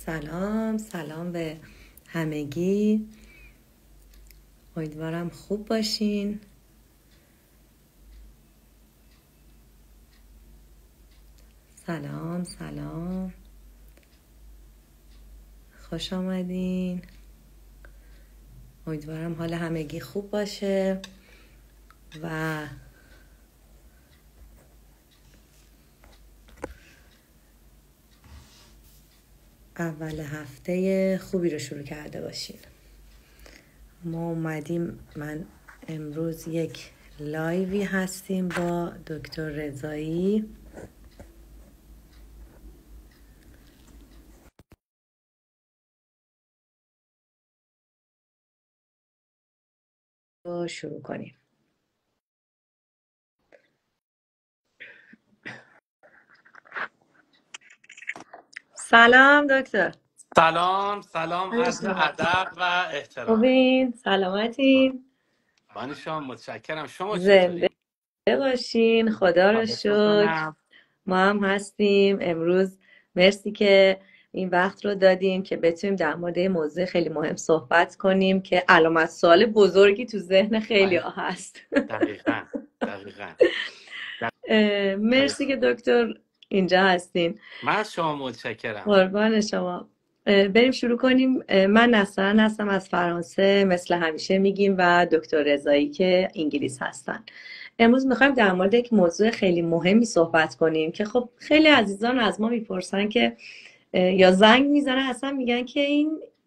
سلام به همگی. امیدوارم خوب باشین. سلام خوش آمدین. امیدوارم حال همگی خوب باشه و اول هفته خوبی رو شروع کرده باشین. ما اومدیم، من امروز یک لایوی هستیم با دکتر رضایی. رو شروع کنیم. سلام دکتر. سلام عرض ادب و احترام. خوبین؟ سلامتین؟ بانشان متشکرم. شما زنده چطوری؟ باشین. خدا رو خواهش شکر میکنم. ما هم هستیم امروز. مرسی که این وقت رو دادیم که بتونیم در مورد موضوع خیلی مهم صحبت کنیم که علامت سوال بزرگی تو ذهن خیلی ها هست. دقیقاً. مرسی که دکتر اینجا هستین. من از شما متشکرم. قربان شما. بریم شروع کنیم. من نصرن هستم از فرانسه، مثل همیشه میگیم، و دکتر رضایی که انگلیس هستن. امروز میخوایم در مورد یک موضوع خیلی مهمی صحبت کنیم که خب خیلی عزیزان از ما میپرسن که یا زنگ میزنن اصلا میگن که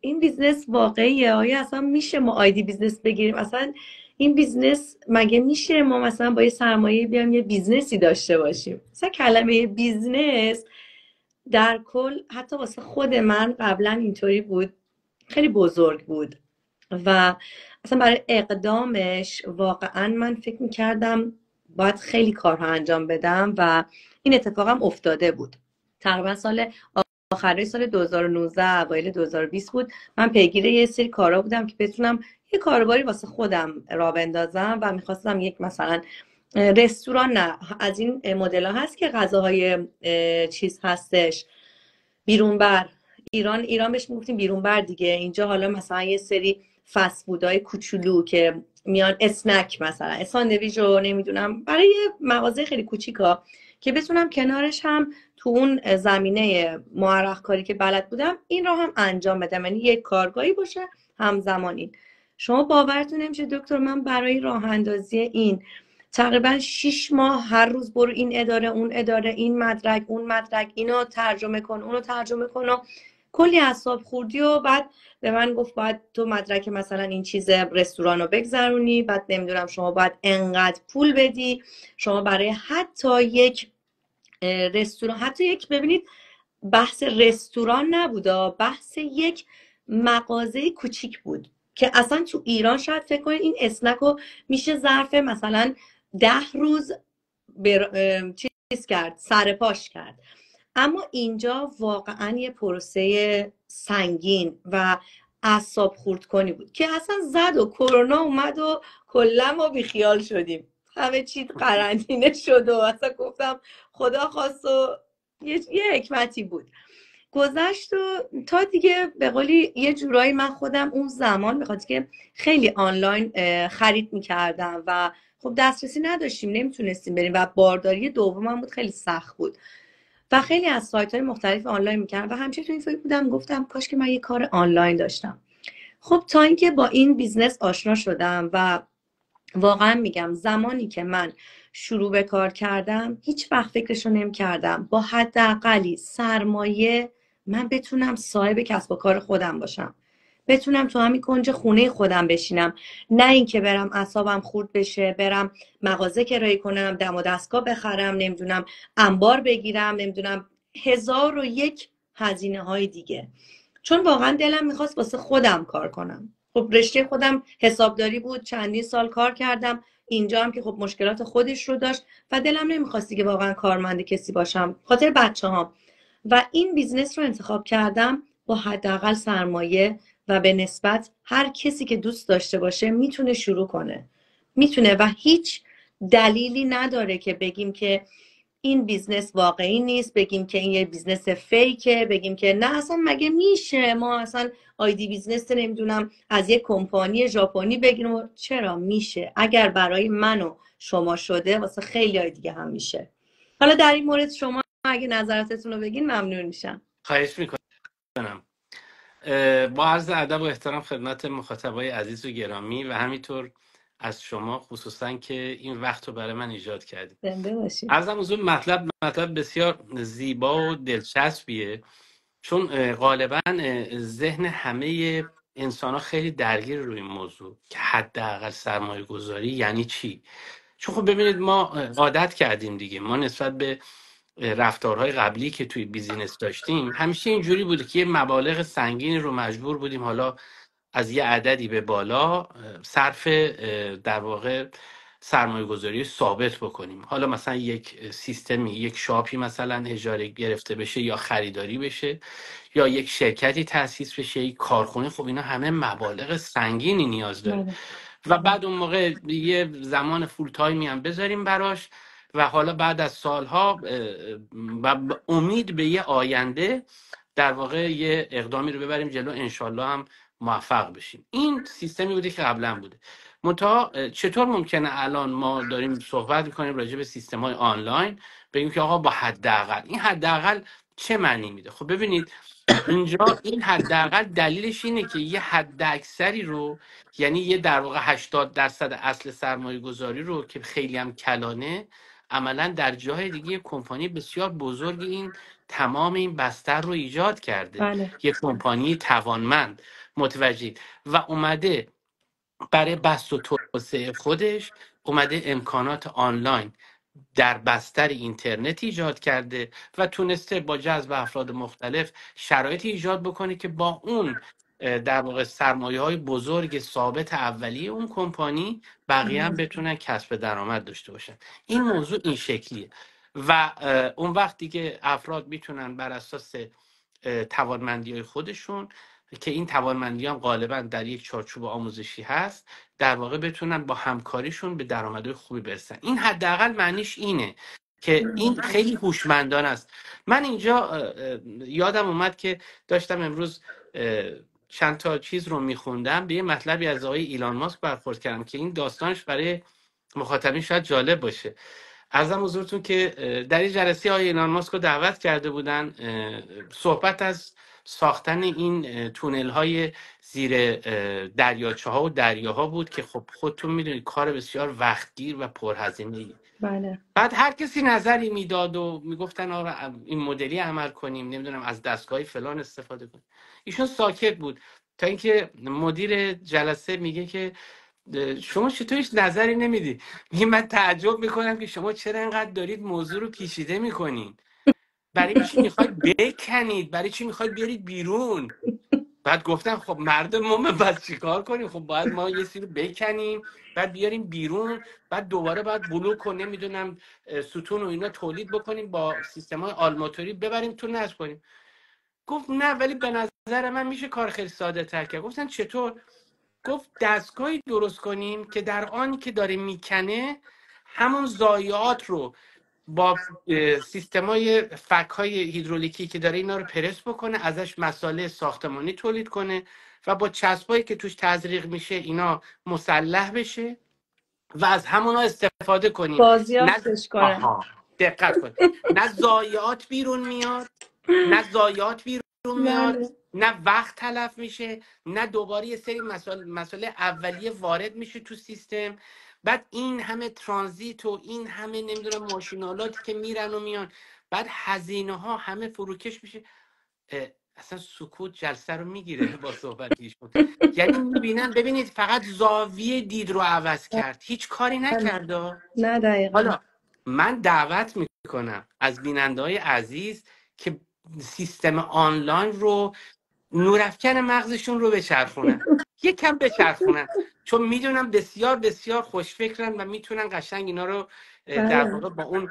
این بیزنس واقعیه؟ آیا اصلا میشه ما آیدی بیزنس بگیریم؟ اصلا این بیزنس مگه میشه ما مثلا با یه سرمایه بیایم یه بیزنسی داشته باشیم؟ مثلا کلمه بیزنس در کل حتی واسه خود من قبلا اینطوری بود، خیلی بزرگ بود و اصلا برای اقدامش واقعا من فکر میکردم باید خیلی کارها انجام بدم و این اتفاقم افتاده بود. تقریبا آخرای سال 2019 اوایل 2020 بود. من پیگیر یه سری کارا بودم که بتونم یه کاروباری واسه خودم راه بندازم و میخواستم یک مثلا رستوران، نه از این مدل ها هست که غذاهای چیز هستش بیرون بر ایران بهش میگفتیم بیرون بر دیگه. اینجا حالا مثلا یه سری فست فودهای کوچولو که میان اسنک، مثلا ساندویچ رو نمیدونم برای مغازه خیلی کوچیکا که بتونم کنارش هم تو اون زمینه معرق کاری که بلد بودم این رو هم انجام بدم، یعنی یک کارگاهی باشه همزمان. این شما باورتون نمیشه دکتر، من برای راه اندازی این تقریبا 6 ماه هر روز برو این اداره اون اداره، این مدرک اون مدرک، اینو ترجمه کن اونو ترجمه کن و کلی اعصاب خوردی. و بعد به من گفت باید تو مدرک مثلا این چیز رستوران رو بگذرونی، بعد نمیدونم شما باید انقدر پول بدی، شما برای حتی یک رستوران، حتی یک، ببینید بحث رستوران نبودا، بحث یک مغازه کوچیک بود که اصلا تو ایران شاید فکر کنید این اسنک رو میشه ظرف مثلا 10 روز چیز کرد، سر پاش کرد. اما اینجا واقعا یه پروسه سنگین و اعصاب خورد کنی بود که اصلا زد و کرونا اومد و کلا ما بیخیال شدیم، همه چیز قرنطینه شد و اصلا گفتم خدا خواست و یه حکمتی بود گذشت. و تا دیگه به قولی یه جورایی من خودم اون زمان بخاطر که خیلی آنلاین خرید میکردم و خب دسترسی نداشتیم، نمیتونستیم بریم و بارداری دومم بود، خیلی سخت بود و خیلی از سایت های مختلف آنلاین میکردم و همیشه تو این فکر بودم، گفتم کاش که من یه کار آنلاین داشتم. خب تا اینکه با این بیزنس آشنا شدم و واقعا میگم زمانی که من شروع به کار کردم هیچ وقت فکرشو نمی کردم با حداقلی سرمایه من بتونم صاحب کسب و کار خودم باشم، بتونم تو همین کنج خونه خودم بشینم، نه اینکه برم اعصابم خورد بشه، برم مغازه کرایه کنم، دم و دستگاه بخرم، نمیدونم انبار بگیرم، نمیدونم 1001 هزینه های دیگه. چون واقعا دلم میخواست واسه خودم کار کنم. خب رشته خودم حسابداری بود، چندین سال کار کردم اینجا هم که خب مشکلات خودش رو داشت و دلم نمیخواستی که واقعا کارمند کسی باشم خاطر بچه‌هام و این بیزنس رو انتخاب کردم با حداقل سرمایه و به نسبت هر کسی که دوست داشته باشه میتونه شروع کنه، میتونه و هیچ دلیلی نداره که بگیم که این بیزنس واقعی نیست، بگیم که این یه بیزنس فیکه، بگیم که نه اصلا مگه میشه ما اصلا آیدی بیزنس نمیدونم از یه کمپانی ژاپنی بگیریم. چرا میشه؟ اگر برای من و شما شده واسه خیلی های دیگه هم میشه. حالا در این مورد شما اگه نظراتتون رو بگین ممنون میشم. خواهش میکنم. با عرض ادب و احترام خدمت مخاطبای عزیز و گرامی و همینطور از شما خصوصا که این وقت رو برای من ایجاد کردید. زنده باشید. عرضم حضور مطلب بسیار زیبا و دلچسبیه، چون غالبا ذهن همه انسان ها خیلی درگیر روی این موضوع که حداقل سرمایه گذاری یعنی چی. چون خب ببینید ما عادت کردیم دیگه، ما نسبت به رفتارهای قبلی که توی بیزینس داشتیم همیشه اینجوری بوده که یه مبالغ سنگینی رو مجبور بودیم حالا از یه عددی به بالا صرف در واقع سرمایه گذاری ثابت بکنیم. حالا مثلا یک سیستمی، یک شاپی مثلا اجاره گرفته بشه یا خریداری بشه یا یک شرکتی تأسیس بشه، یک کارخونه، خب اینا همه مبالغ سنگینی نیاز داره و بعد اون موقع یه زمان فول تایمی هم بذاریم براش و حالا بعد از سالها و امید به یه آینده در واقع یه اقدامی رو ببریم جلو، انشالله هم موفق بشیم. این سیستمی بوده که قبلا بوده. منتها چطور ممکنه الان ما داریم صحبت میکنیم راجع به سیستم های آنلاین بگیم که آقا با حداقل، این حداقل چه معنی میده؟ خب ببینید اینجا این حداقل دلیلش اینه که یه حد اکثری رو، یعنی یه در واقع 80% اصل سرمایه گذاری رو که خیلی هم کلانه، عملا در جای دیگه کمپانی بسیار بزرگ این تمام این بستر رو ایجاد کرده. بله. یه کمپانی توانمند، متوجه، و اومده برای بسط و توسعه خودش اومده امکانات آنلاین در بستر اینترنت ایجاد کرده و تونسته با جذب افراد مختلف شرایطی ایجاد بکنه که با اون در واقع سرمایه‌های بزرگ ثابت اولیه اون کمپانی بقیه هم بتونن کسب درآمد داشته باشن. این موضوع این شکلیه و اون وقتی که افراد میتونن بر اساس توانمندی‌های خودشون که این توانمندی هم غالبا در یک چارچوب آموزشی هست، در واقع بتونن با همکاریشون به درآمدهای خوبی برسن. این حداقل معنیش اینه که این خیلی هوشمندانه است. من اینجا یادم اومد که داشتم امروز چند تا چیز رو میخوندم، به یه مطلبی از آقای ایلان ماسک برخورد کردم که این داستانش برای مخاطبین شاید جالب باشه. عرضم حضورتون که در این جلسه آقای ایلان ماسک رو دعوت کرده بودن، صحبت از ساختن این تونل های زیر دریاچه ها و دریاها بود که خب خودتون میدونید کار بسیار وقتگیر و پرهزینه. بله. بعد هر کسی نظری میداد و میگفتن آقا این مدلی عمل کنیم، نمیدونم از دستگاه فلان استفاده کنیم. ایشون ساکت بود تا اینکه مدیر جلسه میگه که شما چطور هیچ نظری نمیدی؟ میگه من تعجب میکنم که شما چرا انقدر دارید موضوع رو پیچیده میکنین. برای چی میخواید بکنید؟ برای چی میخواید بیارید بیرون؟ بعد گفتن خب مردم ما بعد چیکار کنیم؟ خب باید ما یه سری رو بکنیم بعد بیاریم بیرون، بعد دوباره باید بلوک و نمیدونم ستون و اینا تولید بکنیم، با سیستم های آلماتوری ببریم تو نصب کنیم. گفت نه، ولی به نظر من میشه کار خیلی ساده تر کرد. گفتن چطور؟ گفت دستگاهی درست کنیم که در آنی که داره میکنه همون ضایعات رو با سیستمای فک‌های هیدرولیکی که داره اینا رو پرس بکنه، ازش مساله ساختمانی تولید کنه و با چسبایی که توش تزریق میشه اینا مسلح بشه و از همونا استفاده کنیم. بازیافتش کنه. دقت کن. نه ضایعات بیرون میاد، نه وقت تلف میشه، نه دوباره یه سری مسائل اولیه وارد میشه تو سیستم. بعد این همه ترانزیت و این همه نمیدونم ماشینالاتی که میرن و میان، بعد هزینه ها همه فروکش میشه. اصلا سکوت جلسه رو میگیره با صحبتیشون. یعنی میبینن، ببینید فقط زاویه دید رو عوض کرد، هیچ کاری نکرد. نه دقیقا. حالا من دعوت میکنم از بیننده‌های عزیز که سیستم آنلاین رو نورافکن مغزشون رو بچرخونن، یک کم بچرخونن، چون میدونم بسیار بسیار خوشفکرن و میتونن قشنگ اینا رو در بله. واقع با اون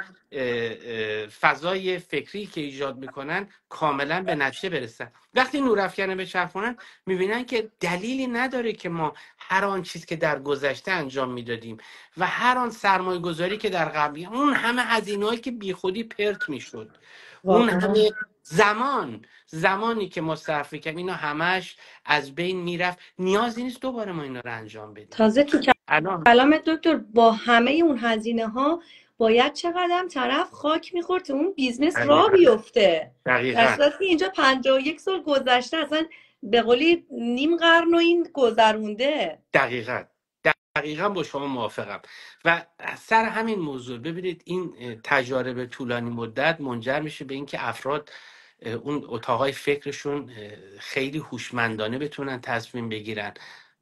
فضای فکری که ایجاد میکنن کاملا به نتیجه برسن. وقتی نورافکنه بچرخونن میبینن که دلیلی نداره که ما هر آن چیز که در گذشته انجام میدادیم و هر آن سرمایه گذاری که در قبلی، اون همه هزینه‌ای که بیخودی پرت میشد، اون واقعا. همه زمانی که ما صرف کردیم، اینا همش از بین میرفت. نیازی نیست دوباره ما اینا رو انجام بدیم. تازه تو الان کلام دکتر با همه اون هزینه ها باید چقدر طرف خاک میخورد تو اون بیزنس را دقیقاً بیفته، در دقیقاً صورتی که اینجا 51 سال گذشته، اصلا به قولی نیم قرن و این گذرونده. دقیقاً دقیقاً با شما موافقم. و سر همین موضوع ببینید، این تجارب طولانی مدت منجر میشه به اینکه افراد اون اتاقای فکرشون خیلی هوشمندانه بتونن تصمیم بگیرن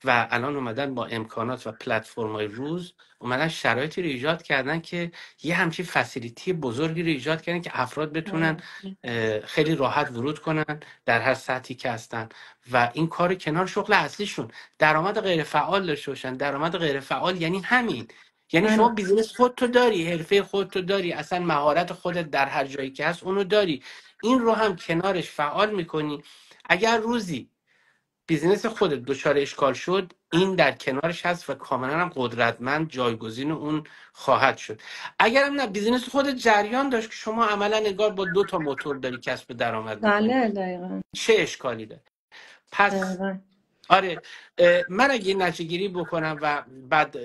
و الان اومدن با امکانات و پلتفرم‌های روز اومدن شرایطی رو ایجاد کردن که یه همچین فسیلیتی بزرگی رو ایجاد کردن که افراد بتونن خیلی راحت ورود کنن در هر سطحی که هستن و این کار کنار شغل اصلیشون درآمد غیر فعال داشته باشن. درآمد غیر فعال یعنی همین، یعنی شما بله. بیزینس خودتو داری، حرفه خودتو داری، اصلا مهارت خودت در هر جایی که هست اونو داری، این رو هم کنارش فعال میکنی. اگر روزی بیزینس خودت دچار اشکال شد، این در کنارش هست و کاملا هم قدرتمند جایگزین اون خواهد شد. اگر هم نه، بیزینس خودت جریان داشت که شما عملا نگار با 2 تا موتور داری کسب درآمد میکنی، بله دقیقا. چه اشکالی داره؟ پس دقیقا. آره، من اگه نتیجه گیری بکنم و بعد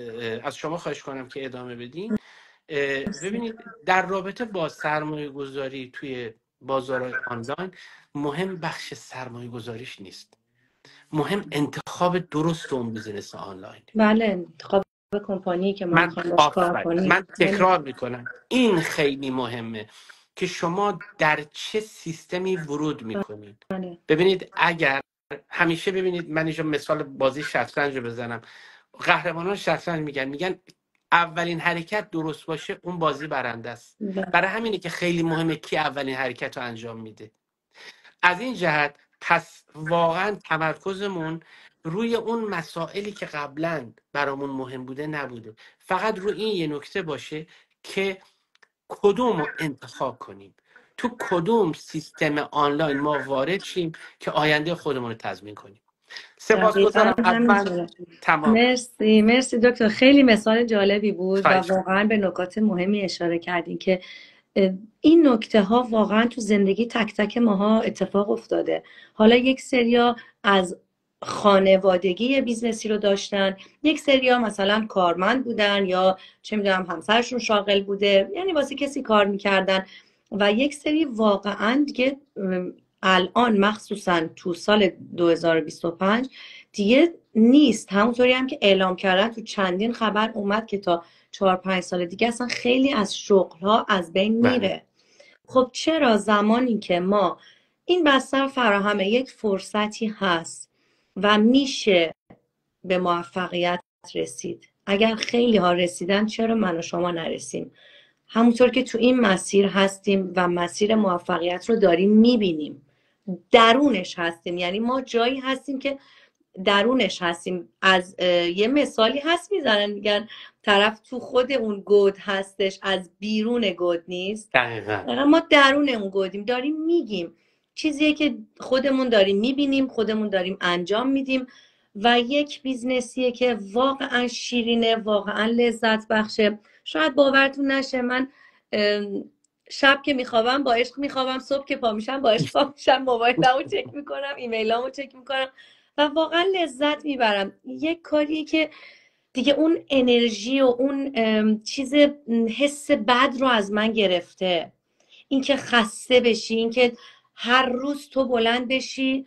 از شما خواهش کنم که ادامه بدین. ببینید، در رابطه با سرمایه گذاری توی بازار آنلاین، مهم بخش سرمایه گذاریش نیست، مهم انتخاب درست اون بیزینس آنلاین. بله، انتخاب کمپانی که ما میخوایم باش کار کنیم. من تکرار میکنم، این خیلی مهمه که شما در چه سیستمی ورود میکنید. بله. ببینید، اگر همیشه ببینید، من اینجا مثال بازی شطرنج رو بزنم، قهرمانان شطرنج میگن اولین حرکت درست باشه اون بازی برنده است. بله. برای همینه که خیلی مهمه کی اولین حرکت رو انجام میده. از این جهت پس واقعا تمرکزمون روی اون مسائلی که قبلا برامون مهم بوده نبوده، فقط روی این یه نکته باشه که کدوم رو انتخاب کنیم، تو کدوم سیستم آنلاین ما وارد شیم که آینده خودمون رو تضمین کنیم. دقیقا سپاسگزارم از من. همینطوره. تمام. مرسی مرسی دکتر، خیلی مثال جالبی بود و خواهش. واقعا به نکات مهمی اشاره کردین که این نکته ها واقعا تو زندگی تک تک ماها اتفاق افتاده. حالا یک سریا از خانوادگی بیزنسی رو داشتن، یک سریا مثلا کارمند بودن یا چه میدونم همسرشون شاغل بوده، یعنی واسه کسی کار میکردن، و یک سری واقعا دیگه الان مخصوصا تو سال 2025 دیگه نیست. همونطوری هم که اعلام کردن تو چندین خبر اومد که تا 4-5 سال دیگه اصلا خیلی از شغل ها از بین بله. میره. خب چرا زمانی که ما این بستر فراهم یک فرصتی هست و میشه به موفقیت رسید، اگر خیلی ها رسیدن چرا من و شما نرسیم؟ همونطور که تو این مسیر هستیم و مسیر موفقیت رو داریم میبینیم، درونش هستیم، یعنی ما جایی هستیم که درونش هستیم. از یه مثالی هست میزنن میگن طرف تو خود اون گود هستش، از بیرون گود نیست. دقیقا. ما درون اون گودیم، داریم میگیم چیزیه که خودمون داریم میبینیم، خودمون داریم انجام میدیم و یک بیزنسیه که واقعا شیرینه، واقعا لذت بخشه. شاید باورتون نشه، من شب که میخوابم با عشق میخوابم، صبح که پا میشم با عشق پا میشم، موبایلمو چک میکنم، ایمیلامو چک میکنم و واقعا لذت میبرم. یک کاریه که دیگه اون انرژی و اون چیز، حس بد رو از من گرفته. اینکه خسته بشی، اینکه هر روز تو بلند بشی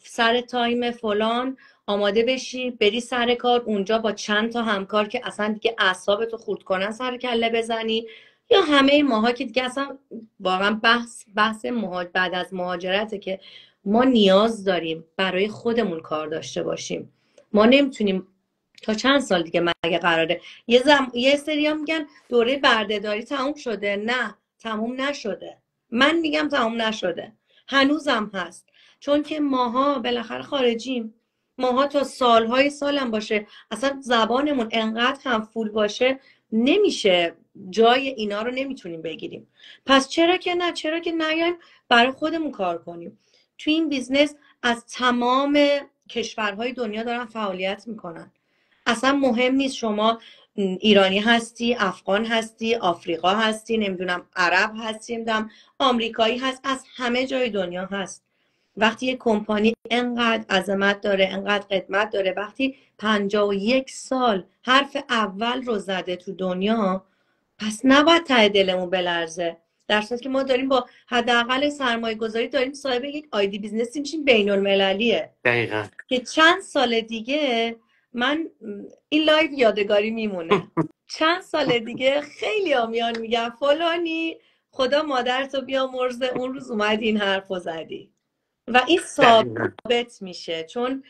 سر تایم فلان آماده بشی بری سر کار، اونجا با چند تا همکار که اصلا دیگه اعصابتو خورد کنن سر کله بزنی، یا همه ماها که دیگه اصلا واقعا بحث بعد از مهاجرته که ما نیاز داریم برای خودمون کار داشته باشیم. ما نمیتونیم تا چند سال دیگه مگه قراره یه سری ها میگن دوره بردهداری تموم شده. نه، تموم نشده. من میگم تموم نشده، هنوزم هست، چون که ماها بالاخره خارجیم، ماها تا سالهای سالم باشه اصلا زبانمون انقدر هم فول باشه نمیشه، جای اینا رو نمیتونیم بگیریم. پس چرا که نه، چرا که نیایم برای خودمون کار کنیم. تو این بیزنس از تمام کشورهای دنیا دارن فعالیت میکنن. اصلا مهم نیست شما ایرانی هستی، افغان هستی، آفریقا هستی، نمیدونم عرب هستی، نمیدونم آمریکایی هست، از همه جای دنیا هست. وقتی یک کمپانی انقدر عظمت داره، انقدر قدمت داره، وقتی 51 سال حرف اول رو زده تو دنیا، پس نباید ته دلمون بلرزه. در صورتی که ما داریم با حداقل سرمایه گذاری داریم صاحب یک آیدی بیزنسی میشیم بین المللیه دقیقا. که چند سال دیگه من این لایو یادگاری میمونه. چند سال دیگه خیلی میان میگن فلانی خدا مادرتو بیامرزه اون روز اومدی این حرفو زدی. و این دقیقا. ثابت میشه، چون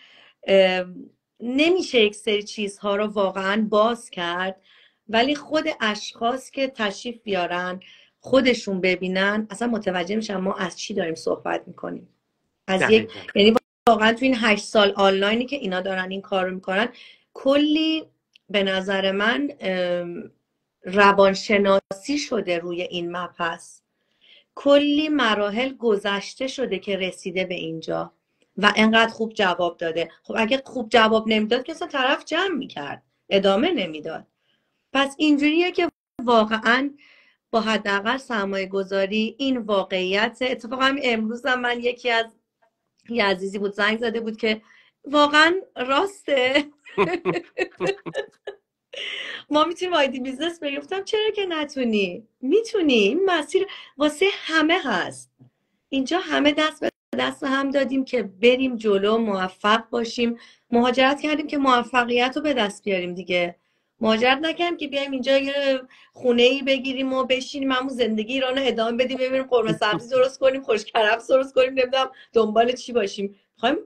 نمیشه یک سری چیزها رو واقعا باز کرد، ولی خود اشخاص که تشریف بیارن خودشون ببینن اصلا متوجه میشن ما از چی داریم صحبت میکنیم. از یک، دقیقا. یعنی واقعا تو این 8 سال آنلاینی که اینا دارن این کار رو میکنن کلی به نظر من روانشناسی شده روی این مبحث، کلی مراحل گذشته شده که رسیده به اینجا و انقدر خوب جواب داده. خب اگه خوب جواب نمیداد که اصلا طرف جمع میکرد، ادامه نمیداد. پس اینجوریه که واقعا با حداقل سرمایه گذاری این واقعیت. اتفاقا امروز هم من یکی از یه عزیزی بود زنگ زده بود که واقعا راسته ما میتونیم آیدی بیزنس بگیم. گفتم چرا که نتونی، میتونی، این مسیر واسه همه هست. اینجا همه دست به دست هم دادیم که بریم جلو، موفق باشیم. مهاجرت کردیم که موفقیت رو به دست بیاریم دیگه. مهاجرت نکردیم که بیایم اینجا یه خونه ای بگیریم و بشینیم همون زندگی ایران رو ادامه بدیم، ببینیم قرمه سبزی درست کنیم، خوشکرفس درست کنیم، نمیدونم دنبال چی باشیم. میخوایم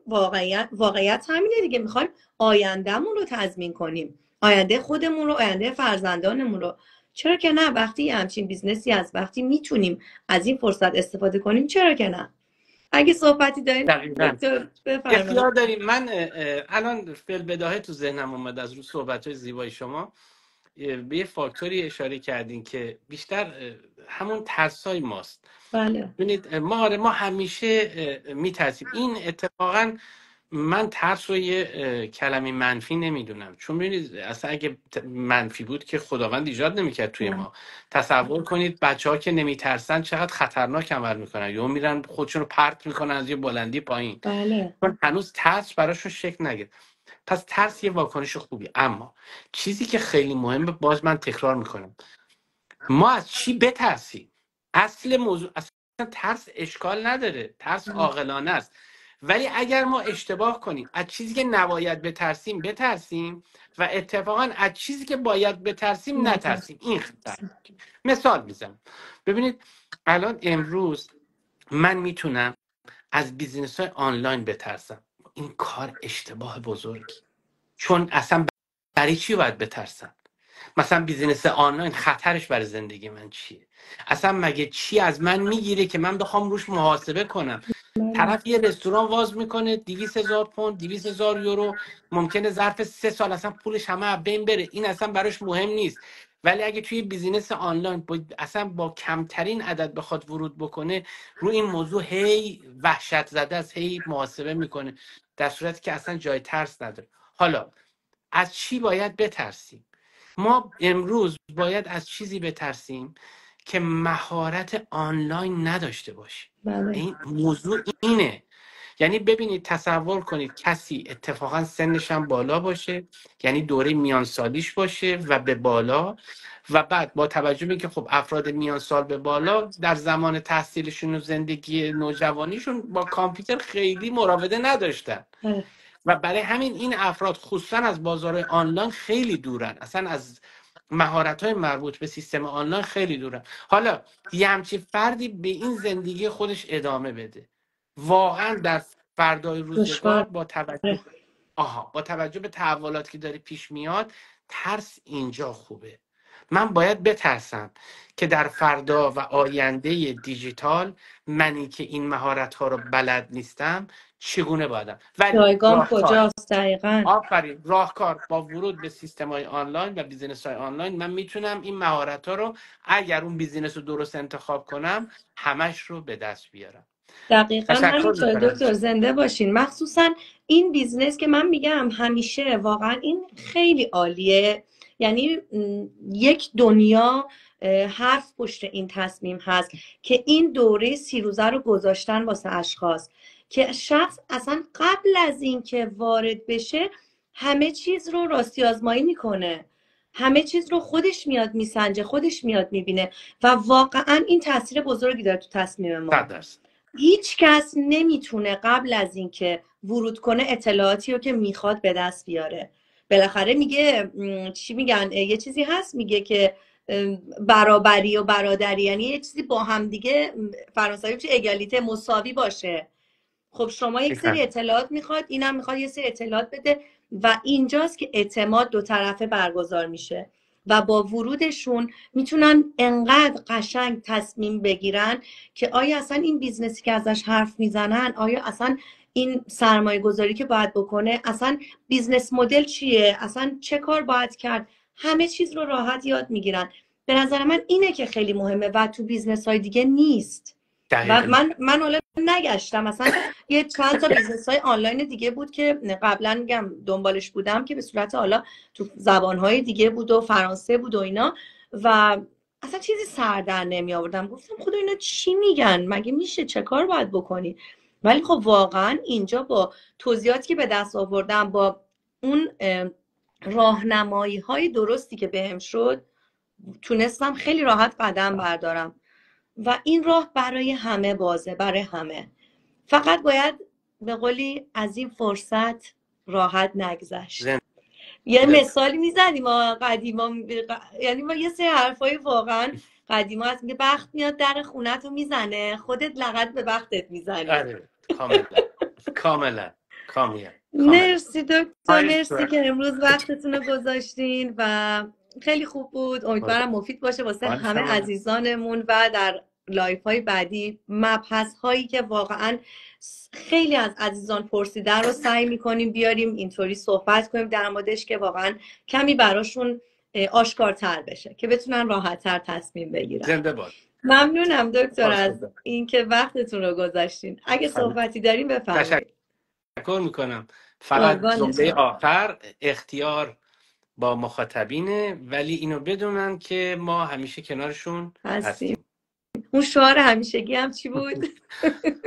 واقعیت همینه دیگه. میخوایم آیندهمون رو تضمین کنیم، آینده خودمون رو، آینده فرزندانمون رو. چرا که نه؟ وقتی همچین بیزنسی هست، وقتی میتونیم از این فرصت استفاده کنیم، چرا که نه؟ اگه صحبتی دارین دقیقا. دکتر بفرمایید. اختیار داریم. من الان فعل بداهه تو ذهنم اومد از رو صحبت‌های زیبای شما. به یه فاکتوری اشاره کردین که بیشتر همون ترسای ماست. بله ببینید ما همیشه میترسیم. این اتفاقا من ترس رو یه کلمه منفی نمیدونم، چون ببینید اصلا اگه منفی بود که خداوند ایجاد نمیکرد توی ما. تصور کنید بچه ها که نمیترسن چقدر خطرناک عمل میکنن، یا میرن خودشون رو پرت میکنن از یه بلندی پایین، بله چون هنوز ترس براشون شکل نگرفت. پس ترس یه واکنش خوبی، اما چیزی که خیلی مهمه، باز من تکرار میکنم، ما از چی بترسیم؟ اصل موضوع اصلا ترس اشکال نداره، ترس عاقلانه است. ولی اگر ما اشتباه کنیم از چیزی که نباید بترسیم و اتفاقا از چیزی که باید بترسیم نترسیم، این خطر. مثال میزنم. ببینید الان امروز من میتونم از بیزینس های آنلاین بترسم. این کار اشتباه بزرگی، چون اصلا برای چی باید بترسم؟ مثلا بیزینس آنلاین خطرش برای زندگی من چیه؟ اصلا مگه چی از من میگیره که من بخوام روش محاسبه کنم؟ طرف یه رستوران واز میکنه 200,000 پوند، 200,000 یورو، ممکنه ظرف 3 سال اصلا پولش همه از بین بره، این اصلا براش مهم نیست. ولی اگه توی بیزینس آنلاین اصلا با کمترین عدد بخواد ورود بکنه، روی این موضوع هی وحشت زده است، هی محاسبه میکنه، در صورتی که اصلا جای ترس نداره. حالا از چی باید بترسیم؟ ما امروز باید از چیزی بترسیم که مهارت آنلاین نداشته باشیم. بله این موضوع اینه. یعنی ببینید، تصور کنید کسی اتفاقا سنش هم بالا باشه، یعنی دوره میان سالیش باشه و به بالا، و بعد با توجه به که خب افراد میان سال به بالا در زمان تحصیلشون و زندگی نوجوانیشون با کامپیوتر خیلی مراوده نداشتن، بله و برای همین این افراد خصوصا از بازار آنلاین خیلی دورن، اصلا از مهارت‌های مربوط به سیستم آنلاین خیلی دورن. حالا یه همچین فردی به این زندگی خودش ادامه بده، واقعا در فردای روزگار دشوار. با توجه به تحولاتی که داره پیش میاد، ترس اینجا خوبه. من باید بترسم که در فردا و آینده دیجیتال منی که این مهارت ها رو بلد نیستم چگونه بایدم. ولی جایگام راهکار، کجاست دقیقا؟ آفرین، راهکار با ورود به سیستم های آنلاین و بیزینس های آنلاین من میتونم این مهارت ها رو اگر اون بیزینس رو درست انتخاب کنم همش رو به دست بیارم. دقیقا تشکر همینطور میکنم. دکتر، زنده باشین. مخصوصا این بیزنس که من میگم همیشه واقعا این خیلی عالیه. یعنی یک دنیا حرف پشت این تصمیم هست که این دوره 30 روزه رو گذاشتن واسه اشخاص که شخص اصلا قبل از اینکه وارد بشه همه چیز رو راستی آزمایی میکنه، همه چیز رو خودش میاد میسنجه، خودش میاد میبینه و واقعا این تاثیر بزرگی داره تو تصمیم ما. 100%. هیچ کس نمیتونه قبل از اینکه ورود کنه اطلاعاتی رو که میخواد به دست بیاره. بالاخره میگه چی میگن، یه چیزی هست میگه که برابری و برادری، یعنی یه چیزی با هم دیگه، فرانسوی چه اگالیته، مساوی باشه. خب شما یک سری اطلاعات میخواد، اینم میخواد یه سری اطلاعات بده و اینجاست که اعتماد دو طرفه برگزار میشه و با ورودشون میتونن انقدر قشنگ تصمیم بگیرن که آیا اصلا این بیزنسی که ازش حرف میزنن، آیا اصلا این سرمایه گذاری که باید بکنه، اصلا بیزنس مدل چیه، اصلا چه کار باید کرد، همه چیز رو راحت یاد میگیرن. به نظر من اینه که خیلی مهمه و تو بیزنس های دیگه نیست. و دقیقا. من حالا نگشتم، مثلا یه چند تا بیزنس های آنلاین دیگه بود که قبلا میگم دنبالش بودم که به صورت حالا تو زبانهای دیگه بود و فرانسه بود و اینا و اصلا چیزی سر در نمی آوردم. گفتم خدا اینا چی میگن، مگه میشه، چه کار باید بکنی؟ ولی خب واقعا اینجا با توضیحاتی که به دست آوردم، با اون راهنمایی های درستی که بهم شد، تونستم خیلی راحت قدم بردارم و این راه برای همه بازه، برای همه. فقط باید به قولی از این فرصت راحت نگذشت. یه مثالی میزنیم ما قدیما، یعنی ما یه سری حرفای واقعا قدیما هست، میگه بخت میاد در خونت رو میزنه، خودت لغت به بختت میزنی. آره، کاملا کاملا کاملا. مرسی دکتر، مرسی که امروز وقتتون رو گذاشتین و خیلی خوب بود. امیدوارم مفید باشه واسه همه عزیزانمون و در لایف های بعدی مبحث هایی که واقعا خیلی از عزیزان پرسیدن رو سعی میکنیم بیاریم اینطوری صحبت کنیم در موردش که واقعا کمی براشون آشکارتر بشه که بتونن راحت‌تر تصمیم بگیرن. زنده باد. ممنونم دکتر از اینکه وقتتون رو گذاشتین. اگه صحبتی داریم بفرمایید. تشکر میکنم. فقط جمله آخر، اختیار با مخاطبینه، ولی اینو بدونن که ما همیشه کنارشون هستیم. اون شعار همیشگی هم چی بود؟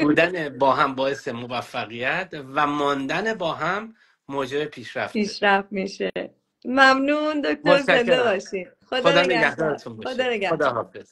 بودن با هم باعث موفقیت و ماندن با هم موجب پیشرفت میشه. ممنون دکتر، زنده باشین. خدا نگهدارتون باشه. خدا حافظ.